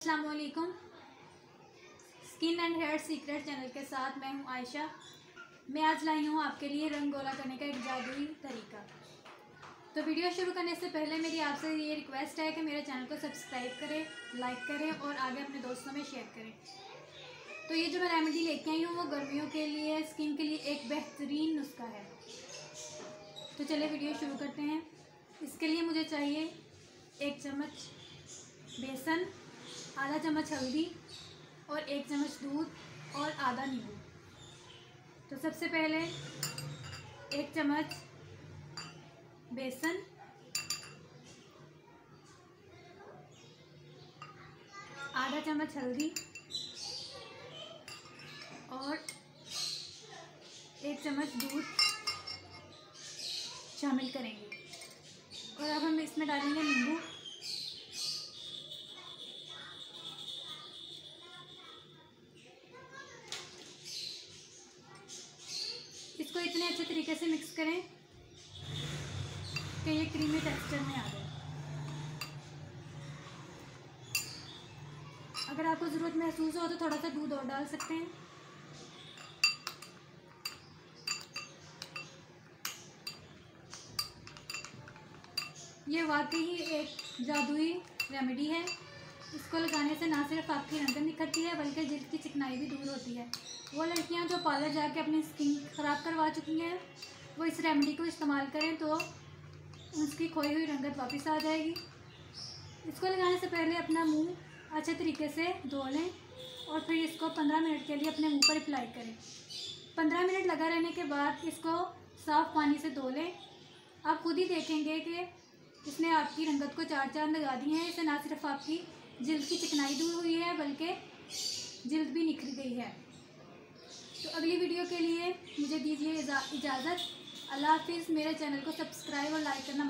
अस्सलाम वालेकुम। Skin and hair secret channel के साथ मैं हूं आयशा। मैं आज लाई हूं आपके लिए रंग गोला करने का एक जादुई तरीका। तो वीडियो शुरू करने से पहले मेरी आपसे ये रिक्वेस्ट है कि मेरे चैनल को सब्सक्राइब करें, लाइक करें और आगे अपने दोस्तों में शेयर करें। तो ये जो मैं रेमेडी लेके आई हूँ वो गर्मियों के लिए, स्किन के लिए एक बेहतरीन नुस्खा है। तो चलिए वीडियो शुरू करते हैं। इसके लिए मुझे चाहिए 1 चम्मच बेसन, आधा चम्मच हल्दी और 1 चम्मच दूध और आधा नींबू। तो सबसे पहले 1 चम्मच बेसन, आधा चम्मच हल्दी और 1 चम्मच दूध शामिल करेंगे। और अब हम इसमें डालेंगे नींबू। इसको इतने अच्छे तरीके से मिक्स करें कि ये क्रीमी टेक्सचर में आ जाए। अगर आपको ज़रूरत महसूस हो तो थोड़ा सा दूध और डाल सकते हैं। ये वाकई ही एक जादुई रेमेडी है। इसको लगाने से ना सिर्फ आपकी रंगत निखरती है बल्कि जिल्द की चिकनाई भी दूर होती है। वो लड़कियां जो पार्लर जाके अपनी स्किन ख़राब करवा चुकी हैं वो इस रेमेडी को इस्तेमाल करें तो उसकी खोई हुई रंगत वापस आ जाएगी। इसको लगाने से पहले अपना मुंह अच्छे तरीके से धो लें और फिर इसको 15 मिनट के लिए अपने मुंह पर अप्लाई करें। 15 मिनट लगा रहने के बाद इसको साफ़ पानी से धो लें। आप खुद ही देखेंगे कि इसने आपकी रंगत को 4 चांद लगा दिए हैं। इससे ना सिर्फ आपकी जिल्द की चिकनाई दूर हुई है बल्कि जिल्द भी निखर गई है। तो अगली वीडियो के लिए मुझे दीजिए इजाज़त। अल्लाह हाफिज़। मेरे चैनल को सब्सक्राइब और लाइक करना